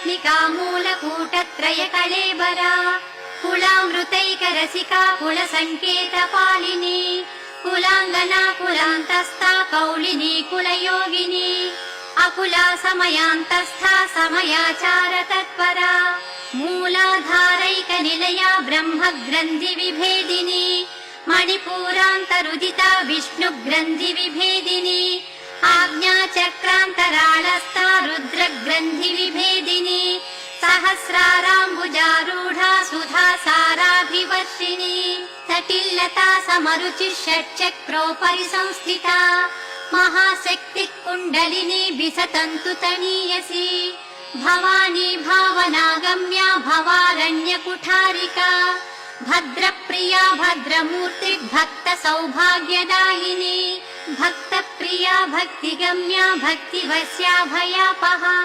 कुलात्मिका मूलकूटत्रय कलेबरा कुलामृतैकरसिका कुलसङ्केतपालिनी कुलाङ्गना कुलान्तस्था कौलिनी कुलयोगिनी अकुला समयान्तस्था समयाचार तत्परा मूलाधारैकनिलया ब्रह्मग्रन्थि विभेदिनी मणिपूरान्तरुदिता विष्णुग्रन्थि विभेदिनी आज्ञाचक्रान्तराळस्था रुद्रग्रन्थि विभेदिनी सहस्राराम्बुजारूढा सुधा साराभिवर्षिणी सटिल्लता समरुचिः षट्चक्रोपरि संस्थिता महाशक्तिः कुण्डलिनी विसतन्तु तनीयसी भवानी भावनागम्या भवारण्यकुठारिका भद्रप्रिया भद्रमूर्तिर्भक्त सौभाग्यदायिनी भक्तप्रिया भक्तिगम्या भक्तिवश्या भयापहा।